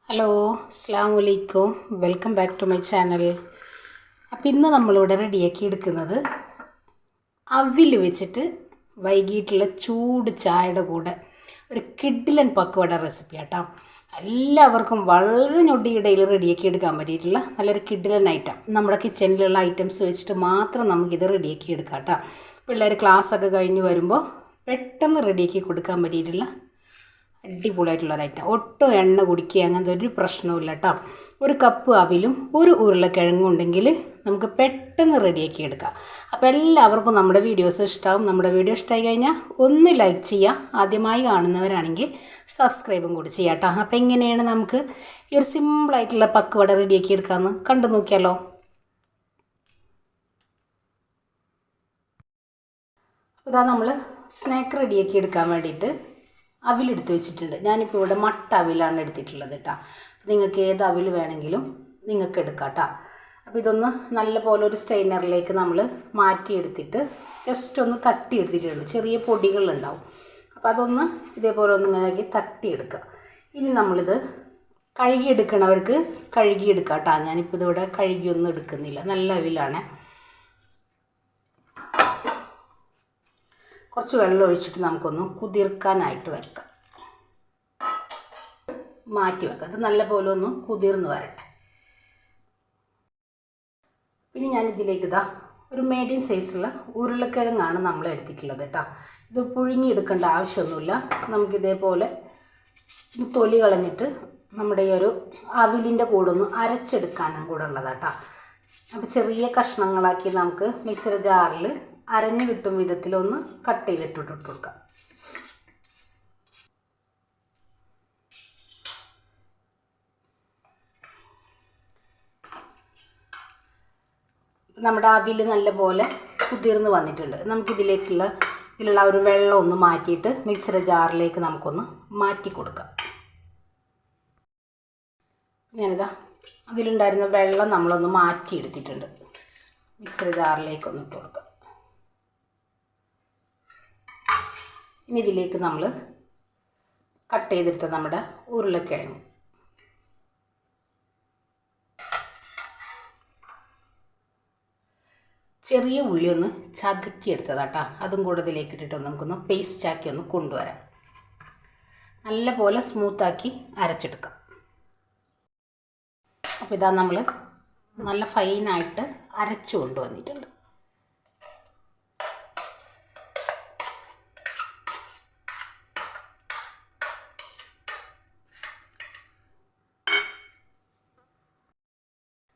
Hello, അസ്സലാമു അലൈക്കും. Welcome back to my channel. അപ്പോൾ ഇന്ന് നമ്മളിവിടെ റെഡിയാക്കി എടുക്കുന്നത് അവിൽ വെച്ചിട്ട് വൈകിട്ടുള്ള ചൂട് ചായയുടെ കൂടെ ഒരു കിഡിലൻ പക്വട റെസിപ്പി കേട്ടോ. എല്ലാവർക്കും വളരെ ഞൊടിയിടയിൽ റെഡിയാക്കി എടുക്കാൻ പറ്റിയിട്ടുള്ള നല്ലൊരു കിഡിലൻ ഐറ്റം. നമ്മുടെ കിച്ചണിലുള്ള ഐറ്റംസ് വെച്ചിട്ട് മാത്രം നമുക്കിത് റെഡിയാക്കി എടുക്കാം കേട്ടോ. പിള്ളേർ ക്ലാസ്സൊക്കെ കഴിഞ്ഞ് വരുമ്പോൾ പെട്ടെന്ന് റെഡിയാക്കി കൊടുക്കാൻ പറ്റിയിട്ടുള്ള അടിപൊളിയായിട്ടുള്ളൊരു ഐറ്റം. ഒട്ടും എണ്ണ കുടിക്കുക അങ്ങനത്തെ ഒരു പ്രശ്നവുമില്ല കേട്ടോ. ഒരു കപ്പ് അവിലും ഒരു ഉരുളക്കിഴങ്ങും ഉണ്ടെങ്കിൽ നമുക്ക് പെട്ടെന്ന് റെഡിയാക്കി എടുക്കാം. അപ്പോൾ എല്ലാവർക്കും നമ്മുടെ വീഡിയോസ് ഇഷ്ടമാവും. നമ്മുടെ വീഡിയോ ഇഷ്ടമായി കഴിഞ്ഞാൽ ഒന്ന് ലൈക്ക് ചെയ്യുക. ആദ്യമായി കാണുന്നവരാണെങ്കിൽ സബ്സ്ക്രൈബും കൂടി ചെയ്യാം കേട്ടോ. അപ്പോൾ എങ്ങനെയാണ് നമുക്ക് ഈ ഒരു സിമ്പിളായിട്ടുള്ള പക്വട റെഡിയാക്കി എടുക്കാമെന്ന് കണ്ടു നോക്കിയാലോ. അപ്പോൾ ഇതാ നമ്മൾ സ്നാക്ക് റെഡിയാക്കി എടുക്കാൻ വേണ്ടിയിട്ട് അവിലെടുത്ത് വെച്ചിട്ടുണ്ട്. ഞാനിപ്പോൾ ഇവിടെ മട്ട അവിലാണ് എടുത്തിട്ടുള്ളത് കേട്ടോ. നിങ്ങൾക്ക് ഏത് അവിൽ വേണമെങ്കിലും നിങ്ങൾക്ക് എടുക്കാം കേട്ടോ. അപ്പോൾ ഇതൊന്ന് നല്ല പോലെ ഒരു സ്റ്റെയിനറിലേക്ക് നമ്മൾ മാറ്റിയെടുത്തിട്ട് ജസ്റ്റ് ഒന്ന് തട്ടിയെടുത്തിട്ടുണ്ട്. ചെറിയ പൊടികളുണ്ടാവും. അപ്പോൾ അതൊന്ന് ഇതേപോലെ ഒന്ന് ഇങ്ങനെ തട്ടിയെടുക്കുക. ഇനി നമ്മളിത് കഴുകിയെടുക്കണവർക്ക് കഴുകിയെടുക്കാം കേട്ടോ. ഞാനിപ്പോൾ ഇതിവിടെ കഴുകിയൊന്നും എടുക്കുന്നില്ല. നല്ല അവിലാണ്. കുറച്ച് വെള്ളം ഒഴിച്ചിട്ട് നമുക്കൊന്ന് കുതിർക്കാനായിട്ട് വെക്കാം. മാറ്റി വെക്കാം. അത് നല്ലപോലെ ഒന്ന് കുതിർന്ന് വരട്ടെ. പിന്നെ ഞാനിതിലേക്ക് ഇതാ ഒരു മീഡിയം സൈസുള്ള ഉരുളക്കിഴങ്ങാണ് നമ്മൾ എടുത്തിട്ടുള്ളത് കേട്ടോ. ഇത് പുഴുങ്ങിയെടുക്കേണ്ട ആവശ്യമൊന്നുമില്ല. നമുക്കിതേപോലെ തൊലി കളഞ്ഞിട്ട് നമ്മുടെ ഈ ഒരു അവിലിൻ്റെ കൂടെ ഒന്ന് അരച്ചെടുക്കാനും കൂടെ ഉള്ളതാട്ടോ. അപ്പോൾ ചെറിയ കഷ്ണങ്ങളാക്കി നമുക്ക് മിക്സിയുടെ ജാറിൽ അരഞ്ഞു കിട്ടും വിധത്തിലൊന്ന് കട്ട് ചെയ്തിട്ടിട്ട് കൊടുക്കാം. നമ്മുടെ അവിൽ നല്ലപോലെ കുതിർന്ന് വന്നിട്ടുണ്ട്. ഇതിലുള്ള ഒരു വെള്ളം ഒന്ന് മാറ്റിയിട്ട് മിക്സിയുടെ ജാറിലേക്ക് നമുക്കൊന്ന് മാറ്റി കൊടുക്കാം. ഞാനിതാ അതിലുണ്ടായിരുന്ന വെള്ളം നമ്മളൊന്ന് മാറ്റിയെടുത്തിട്ടുണ്ട്. മിക്സിയുടെ ജാറിലേക്ക് ഒന്ന് ഇട്ട് കൊടുക്കാം. ഇനി ഇതിലേക്ക് നമ്മൾ കട്ട് ചെയ്തെടുത്ത നമ്മുടെ ഉരുളക്കിഴങ്ങ്, ചെറിയ ഉള്ളി ഒന്ന് ചതുക്കിയെടുത്തതാട്ടോ, അതും കൂടെ ഇതിലേക്ക് ഇട്ടിട്ട് നമുക്കൊന്ന് പേസ്റ്റാക്കി ഒന്ന് കൊണ്ടുവരാം. നല്ല പോലെ സ്മൂത്താക്കി അരച്ചെടുക്കാം. അപ്പോൾ ഇതാ നമ്മൾ നല്ല ഫൈനായിട്ട് അരച്ചു കൊണ്ടുവന്നിട്ടുണ്ട്.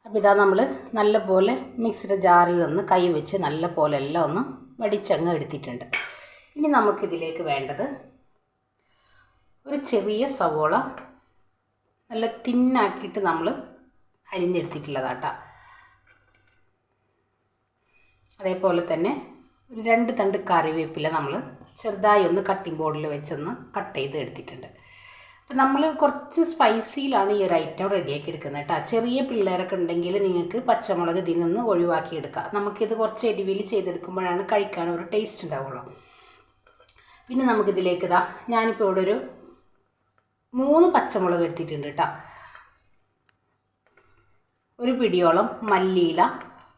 അപ്പോൾ ഇതാ നമ്മൾ നല്ലപോലെ മിക്സിയുടെ ജാറിൽ നിന്ന് കൈ വെച്ച് നല്ല പോലെ എല്ലാം ഒന്ന് വടിച്ചങ്ങ് എടുത്തിട്ടുണ്ട്. ഇനി നമുക്കിതിലേക്ക് വേണ്ടത് ഒരു ചെറിയ സവോള നല്ല തിന്നാക്കിയിട്ട് നമ്മൾ അരിഞ്ഞെടുത്തിട്ടുള്ളതാട്ടോ. അതേപോലെ തന്നെ ഒരു 2 തണ്ട് കറിവേപ്പില നമ്മൾ ചെറുതായി ഒന്ന് കട്ടിംഗ് ബോർഡിൽ വെച്ചൊന്ന് കട്ട് ചെയ്ത് എടുത്തിട്ടുണ്ട്. അപ്പം നമ്മൾ കുറച്ച് സ്പൈസിയിലാണ് ഈ ഒരു ഐറ്റം റെഡിയാക്കി എടുക്കുന്നത് കേട്ടോ. ചെറിയ പിള്ളേരൊക്കെ ഉണ്ടെങ്കിൽ നിങ്ങൾക്ക് പച്ചമുളക് ഇതിൽ നിന്ന് ഒഴിവാക്കി എടുക്കാം. നമുക്കിത് കുറച്ച് എരിവിൽ ചെയ്തെടുക്കുമ്പോഴാണ് കഴിക്കാൻ ഒരു ടേസ്റ്റ് ഉണ്ടാവുള്ളൂ. പിന്നെ നമുക്കിതിലേക്ക് ഇതാ ഞാനിപ്പോൾ ഇവിടെ ഒരു 3 പച്ചമുളക് എടുത്തിട്ടുണ്ട് കേട്ടോ. ഒരു പിടിയോളം മല്ലിയില,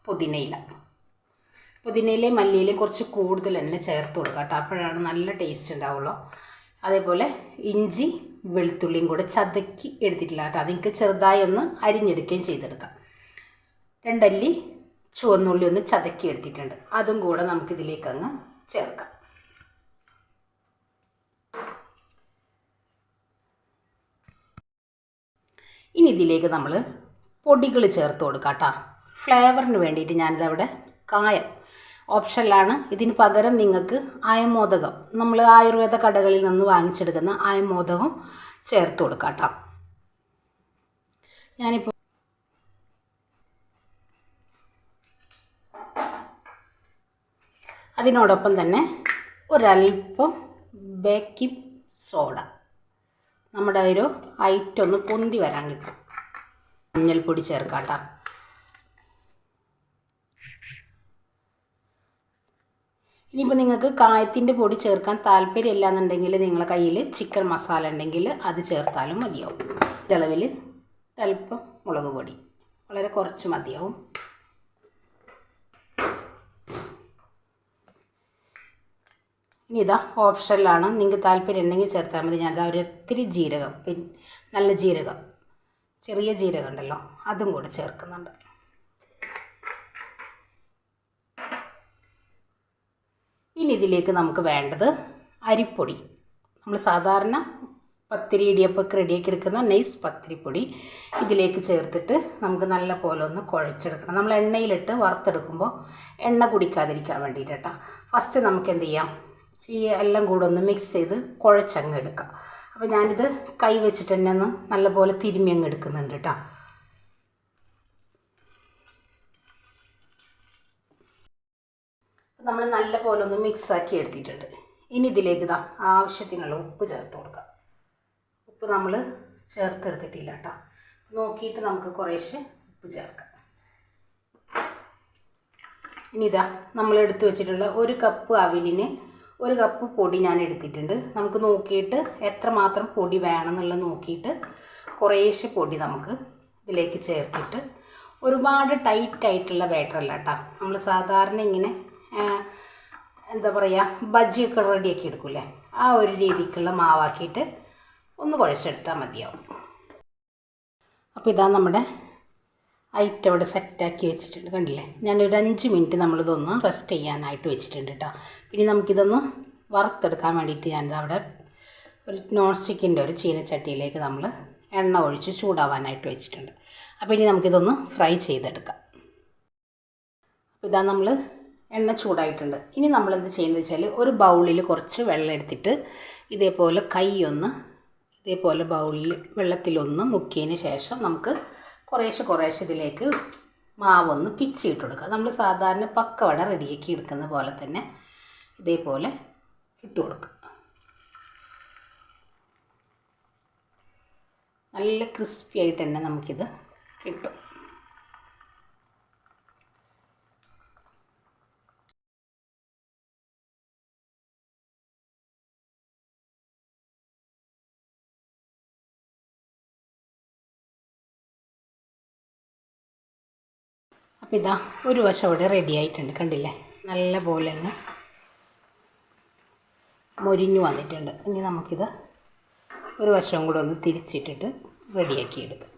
പുതിനയിലയും മല്ലിയിലയും കുറച്ച് കൂടുതൽ തന്നെ ചേർത്ത് കൊടുക്കാം കേട്ടോ. അപ്പോഴാണ് നല്ല ടേസ്റ്റ് ഉണ്ടാവുള്ളൂ. അതേപോലെ ഇഞ്ചി വെളുത്തുള്ളിയും കൂടെ ചതക്കി എടുത്തിട്ടില്ല കേട്ടോ. അതെനിക്ക് ചെറുതായി ഒന്ന് അരിഞ്ഞെടുക്കുകയും ചെയ്തെടുക്കാം. 2 അല്ലി ചുവന്നുള്ളി ഒന്ന് ചതക്കി എടുത്തിട്ടുണ്ട്. അതും കൂടെ നമുക്കിതിലേക്ക് അങ്ങ് ചേർക്കാം. ഇനി ഇതിലേക്ക് നമ്മൾ പൊടികൾ ചേർത്ത് കൊടുക്കാം കേട്ടോ. ഫ്ലേവറിന് വേണ്ടിയിട്ട് ഞാനിതവിടെ കായം ഓപ്ഷനിലാണ്. ഇതിന് പകരം നിങ്ങൾക്ക് അയമോദകം, നമ്മൾ ആയുർവേദ കടകളിൽ നിന്ന് വാങ്ങിച്ചെടുക്കുന്ന അയമോദകം ചേർത്ത് കൊടുക്കാം കേട്ടോ. ഞാനിപ്പോൾ അതിനോടൊപ്പം തന്നെ ഒരല്പം ബേക്കിംഗ് സോഡ, നമ്മുടെ ഒരു ഐറ്റം ഒന്ന് പൊന്തി വരാൻ കിട്ടും. മഞ്ഞൾപ്പൊടി ചേർക്കാം കേട്ടോ. ഇനിയിപ്പോൾ നിങ്ങൾക്ക് കായത്തിൻ്റെ പൊടി ചേർക്കാൻ താല്പര്യമില്ല എന്നുണ്ടെങ്കിൽ നിങ്ങളുടെ കയ്യിൽ ചിക്കൻ മസാല ഉണ്ടെങ്കിൽ അത് ചേർത്താലും മതിയാവും. അളവിൽ അല്പം മുളക് പൊടി, വളരെ കുറച്ച് മതിയാവും. ഇനി ഇതാ ഓപ്ഷനിലാണ്, നിങ്ങൾക്ക് താല്പര്യം ഉണ്ടെങ്കിൽ ചേർത്താൽ മതി. ഞാൻ ഒരു ഇത്തിരി ജീരകം, നല്ല ജീരകം, ചെറിയ ജീരകം ഉണ്ടല്ലോ, അതും കൂടെ ചേർക്കുന്നുണ്ട്. ഇനി ഇതിലേക്ക് നമുക്ക് വേണ്ടത് അരിപ്പൊടി. നമ്മൾ സാധാരണ പത്തിരി ഇടിയപ്പൊക്കെ റെഡിയാക്കി എടുക്കുന്ന നൈസ് പത്തിരിപ്പൊടി ഇതിലേക്ക് ചേർത്തിട്ട് നമുക്ക് നല്ല പോലെ ഒന്ന് കുഴച്ചെടുക്കണം. നമ്മൾ എണ്ണയിലിട്ട് വറുത്തെടുക്കുമ്പോൾ എണ്ണ കുടിക്കാതിരിക്കാൻ വേണ്ടിയിട്ട് കേട്ടോ. ഫസ്റ്റ് നമുക്ക് എന്ത് ചെയ്യാം, ഈ എല്ലാം കൂടെ ഒന്ന് മിക്സ് ചെയ്ത് കുഴച്ചങ്ങ് എടുക്കാം. അപ്പോൾ ഞാനിത് കൈ വെച്ചിട്ട് തന്നെ ഒന്ന് നല്ലപോലെ തിരുമ്മി അങ്ങ് എടുക്കുന്നുണ്ട് കേട്ടോ. നമ്മൾ നല്ല പോലെ ഒന്ന് മിക്സാക്കി എടുത്തിട്ടുണ്ട്. ഇനി ഇതിലേക്ക് ഇതാ ആവശ്യത്തിനുള്ള ഉപ്പ് ചേർത്ത് കൊടുക്കാം. ഉപ്പ് നമ്മൾ ചേർത്തെടുത്തിട്ടില്ല കേട്ടോ. നോക്കിയിട്ട് നമുക്ക് കുറേശ്ശെ ഉപ്പ് ചേർക്കാം. ഇനി ഇതാ നമ്മൾ എടുത്തു വെച്ചിട്ടുള്ള 1 കപ്പ് അവിലിന് 1 കപ്പ് പൊടി ഞാൻ എടുത്തിട്ടുണ്ട്. നമുക്ക് നോക്കിയിട്ട് എത്രമാത്രം പൊടി വേണമെന്നുള്ളത് നോക്കിയിട്ട് കുറേശ്ശെ പൊടി നമുക്ക് ഇതിലേക്ക് ചേർത്തിട്ട്, ഒരുപാട് ടൈറ്റായിട്ടുള്ള ബാറ്ററല്ല കേട്ടോ. നമ്മൾ സാധാരണ ഇങ്ങനെ എന്താ പറയുക, ബജ്ജിയൊക്കെ റെഡിയാക്കി എടുക്കൂലേ, ആ ഒരു രീതിക്കുള്ള മാവാക്കിയിട്ട് ഒന്ന് കുഴച്ചെടുത്താൽ മതിയാവും. അപ്പോൾ ഇതാ നമ്മുടെ ഐറ്റം ഇവിടെ സെറ്റാക്കി വെച്ചിട്ടുണ്ട്, കണ്ടില്ലേ. ഞാനൊരു 5 മിനിറ്റ് നമ്മളിതൊന്ന് റെസ്റ്റ് ചെയ്യാനായിട്ട് വെച്ചിട്ടുണ്ട് കേട്ടോ. പിന്നെ നമുക്കിതൊന്ന് വറുത്തെടുക്കാൻ വേണ്ടിയിട്ട് ഞാനിതവിടെ ഒരു നോൺ സ്റ്റിക്കിൻ്റെ ഒരു ചീനച്ചട്ടിയിലേക്ക് നമ്മൾ എണ്ണ ഒഴിച്ച് ചൂടാവാനായിട്ട് വെച്ചിട്ടുണ്ട്. അപ്പോൾ ഇനി നമുക്കിതൊന്ന് ഫ്രൈ ചെയ്തെടുക്കാം. അപ്പോൾ ഇതാ നമ്മൾ എണ്ണ ചൂടായിട്ടുണ്ട്. ഇനി നമ്മളെന്ത് ചെയ്യുന്നത് വെച്ചാൽ, ഒരു ബൗളിൽ കുറച്ച് വെള്ളം എടുത്തിട്ട് ഇതേപോലെ ഇതേപോലെ ബൗളിൽ വെള്ളത്തിലൊന്ന് മുക്കിയതിന് ശേഷം നമുക്ക് കുറേശ്ശെ ഇതിലേക്ക് മാവൊന്ന് പിച്ചിട്ട് കൊടുക്കുക. നമ്മൾ സാധാരണ പക്കവട റെഡിയാക്കി എടുക്കുന്ന പോലെ തന്നെ ഇതേപോലെ ഇട്ട് കൊടുക്കുക. നല്ല ക്രിസ്പി ആയിട്ട് തന്നെ നമുക്കിത് കിട്ടും. അപ്പോൾ ഇതാ ഒരു വശം ഇവിടെ റെഡി ആയിട്ടുണ്ട്, കണ്ടില്ലേ. നല്ല പോലെ ഒന്ന് മൊരിഞ്ഞു വന്നിട്ടുണ്ട്. ഇനി നമുക്കിത് ഒരു വശവും കൂടെ ഒന്ന് തിരിച്ചിട്ടിട്ട് റെഡിയാക്കി എടുക്കാം.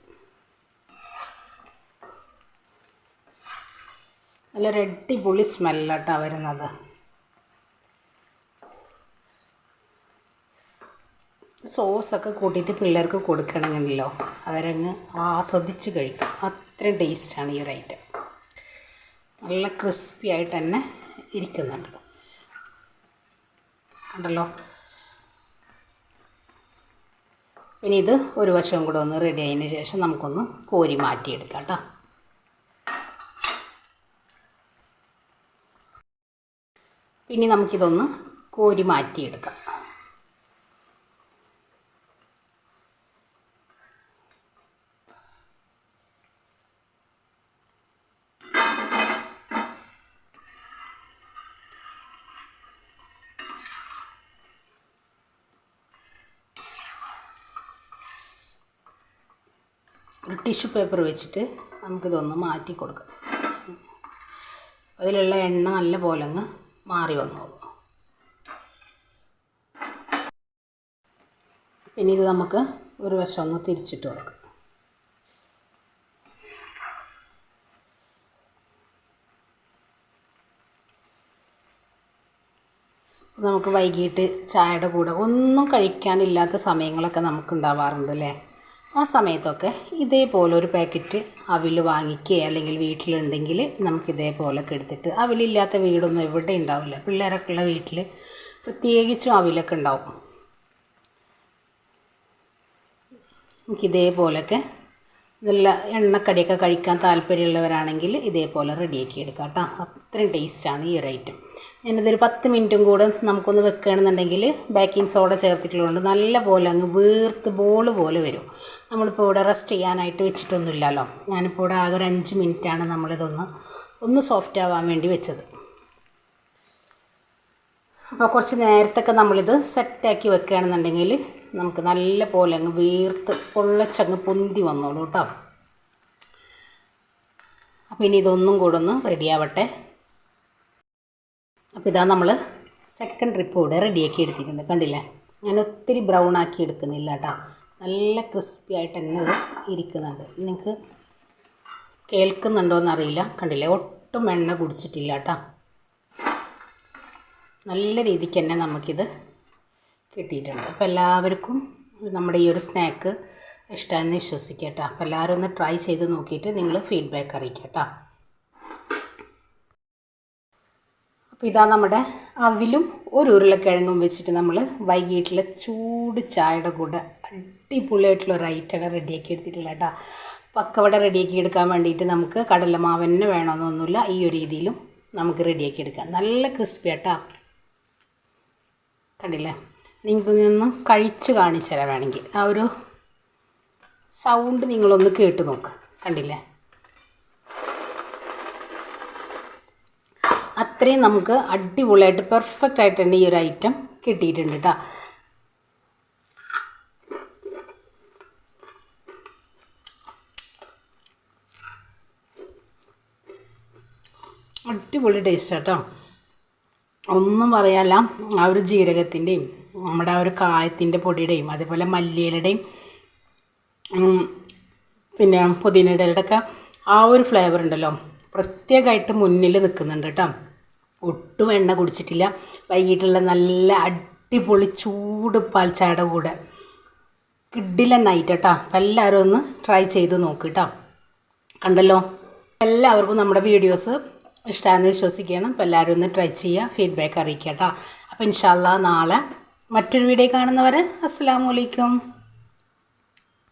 നല്ലൊരു അടിപൊളി സ്മെല്ലാട്ടോ വരുന്നത്. സോസൊക്കെ കൂട്ടിയിട്ട് പിള്ളേർക്ക് കൊടുക്കണമെങ്കിലോ അവരങ്ങ് ആസ്വദിച്ച് കഴിക്കും. അത്രയും ടേസ്റ്റാണ് ഈ ഒരു ഐറ്റം. നല്ല ക്രിസ്പി ആയിട്ട് തന്നെ ഇരിക്കുന്നുണ്ട്, ഉണ്ടല്ലോ. പിന്നെ ഇത് ഒരു വശവും കൂടെ ഒന്ന് റെഡി ആയതിന് ശേഷം നമുക്കൊന്ന് കോരി മാറ്റിയെടുക്കാം കേട്ടോ. പിന്നെ നമുക്കിതൊന്ന് കോരി മാറ്റിയെടുക്കാം. ഒരു ടിഷ്യൂ പേപ്പർ വെച്ചിട്ട് നമുക്കിതൊന്ന് മാറ്റി കൊടുക്കാം. അതിലുള്ള എണ്ണ നല്ല പോലെ അങ്ങ് മാറി വന്നോളൂ. പിന്നെ ഇത് നമുക്ക് ഒരു വശം ഒന്ന് തിരിച്ചിട്ട് കൊടുക്കാം. നമുക്ക് വൈകിട്ട് ചായയുടെ കൂടെ ഒന്നും കഴിക്കാനില്ലാത്ത സമയങ്ങളൊക്കെ നമുക്കുണ്ടാവാറുണ്ട് അല്ലേ. ആ സമയത്തൊക്കെ ഇതേപോലെ ഒരു പാക്കറ്റ് അവിൽ വാങ്ങിക്കുക, അല്ലെങ്കിൽ വീട്ടിലുണ്ടെങ്കിൽ നമുക്കിതേപോലൊക്കെ എടുത്തിട്ട്, അവിലില്ലാത്ത വീടൊന്നും എവിടെ ഉണ്ടാവില്ല. പിള്ളേരൊക്കെ ഉള്ള വീട്ടിൽ പ്രത്യേകിച്ചും അവിലൊക്കെ ഉണ്ടാവും. നമുക്കിതേപോലൊക്കെ നല്ല എണ്ണക്കടിയൊക്കെ കഴിക്കാൻ താല്പര്യമുള്ളവരാണെങ്കിൽ ഇതേപോലെ റെഡിയാക്കി എടുക്കാം കേട്ടോ. അത്രയും ടേസ്റ്റാണ് ഈ ഒരു ഐറ്റം. ഞാനിതൊരു 10 മിനിറ്റും കൂടെ നമുക്കൊന്ന് വെക്കുകയാണെന്നുണ്ടെങ്കിൽ ബേക്കിംഗ് സോഡ ചേർത്തിട്ടുള്ളതുകൊണ്ട് നല്ല പോലെ അങ്ങ് വീർത്ത് ബോൾ പോലെ വരും. നമ്മളിപ്പോൾ ഇവിടെ റെസ്റ്റ് ചെയ്യാനായിട്ട് വെച്ചിട്ടൊന്നുമില്ലല്ലോ. ഞാനിപ്പോൾ ഇവിടെ ആകെ ഒരു 5 മിനിറ്റാണ് നമ്മളിതൊന്ന് സോഫ്റ്റ് ആവാൻ വേണ്ടി വെച്ചത്. അപ്പോൾ കുറച്ച് നേരത്തൊക്കെ നമ്മളിത് സെറ്റാക്കി വെക്കുകയാണെന്നുണ്ടെങ്കിൽ നമുക്ക് നല്ല പോലെ അങ്ങ് വീർത്ത് പൊള്ളച്ചങ്ങ് പൊന്തി വന്നോളൂ കേട്ടോ. അപ്പോൾ ഇനി ഇതൊന്നും കൂടെ ഒന്ന് റെഡിയാവട്ടെ. അപ്പോൾ ഇതാ നമ്മൾ സെക്കൻഡ് ട്രിപ്പ് കൂടെ റെഡിയാക്കി എടുത്തിട്ടുണ്ട്. കണ്ടില്ലേ, ഞാൻ ഒത്തിരി ബ്രൗൺ ആക്കി എടുക്കുന്നില്ല കേട്ടോ. നല്ല ക്രിസ്പി ആയിട്ട് തന്നെ ഇത് ഇരിക്കുന്നുണ്ട്. നിങ്ങൾക്ക് കേൾക്കുന്നുണ്ടോയെന്നറിയില്ല. കണ്ടില്ലേ, ഒട്ടും എണ്ണ കുടിച്ചിട്ടില്ല കേട്ടോ. നല്ല രീതിക്ക് തന്നെ നമുക്കിത് കിട്ടിയിട്ടുണ്ട്. അപ്പോൾ എല്ലാവർക്കും നമ്മുടെ ഈ ഒരു സ്നാക്ക് ഇഷ്ടമാണെന്ന് വിശ്വസിക്കുക കേട്ടോ. അപ്പോൾ എല്ലാവരും ഒന്ന് ട്രൈ ചെയ്ത് നോക്കിയിട്ട് നിങ്ങൾ ഫീഡ്ബാക്ക് അറിയിക്കുക കേട്ടോ. അപ്പോൾ ഇതാ നമ്മുടെ അവിലും ഒരു ഉരുളക്കിഴങ്ങും വെച്ചിട്ട് നമ്മൾ വൈകിട്ടുള്ള ചൂട് ചായയുടെ കൂടെ അടിപൊളിയായിട്ടുള്ള ഒരു ഐറ്റം റെഡിയാക്കി എടുത്തിട്ടില്ല കേട്ടോ. പക്കവട റെഡിയാക്കി എടുക്കാൻ വേണ്ടിയിട്ട് നമുക്ക് കടലമാവ് തന്നെ വേണമെന്നൊന്നുമില്ല. ഈ ഒരു രീതിയിലും നമുക്ക് റെഡിയാക്കി എടുക്കാം. നല്ല ക്രിസ്പി കേട്ടോ. കണ്ടില്ലേ, നിങ്ങൾക്ക് നിന്ന് കഴിച്ച് കാണിച്ചു തരാം വേണമെങ്കിൽ. ആ ഒരു സൗണ്ട് നിങ്ങളൊന്ന് കേട്ട് നോക്ക്. കണ്ടില്ലേ, അത്രയും നമുക്ക് അടിപൊളിയായിട്ട് പെർഫെക്റ്റ് ആയിട്ട് തന്നെ ഈ ഒരു ഐറ്റം കിട്ടിയിട്ടുണ്ട് കേട്ടോ. അടിപൊളി ടേസ്റ്റ് കേട്ടോ. ഒന്നും പറയാല്ല. ആ ഒരു ജീരകത്തിൻ്റെയും നമ്മുടെ ആ ഒരു കായത്തിൻ്റെ പൊടിയുടെയും അതേപോലെ മല്ലിയിലയുടെയും പിന്നെ പുതിനയുടെ ഒക്കെ ആ ഒരു ഫ്ലേവർ ഉണ്ടല്ലോ, പ്രത്യേകമായിട്ട് മുന്നിൽ നിൽക്കുന്നുണ്ട് കേട്ടോ. ഒട്ടും എണ്ണ കുടിച്ചിട്ടില്ല. വൈകിട്ടുള്ള നല്ല അടിപൊളി ചൂട് പാൽച്ചായയുടെ കൂടെ കിഡിലനായിട്ട് കേട്ടോ. അപ്പം എല്ലാവരും ഒന്ന് ട്രൈ ചെയ്ത് നോക്ക് കേട്ടോ. കണ്ടല്ലോ, എല്ലാവർക്കും നമ്മുടെ വീഡിയോസ് ഇഷ്ടമാണെന്ന് വിശ്വസിക്കണം. അപ്പോൾ എല്ലാവരും ഒന്ന് ട്രൈ ചെയ്യുക, ഫീഡ്ബാക്ക് അറിയിക്കുക കേട്ടോ. അപ്പോൾ ഇൻഷാ അല്ലാഹ് നാളെ മറ്റൊരു വീഡിയോ കാണുന്നവരെ അസ്സലാമു അലൈക്കും.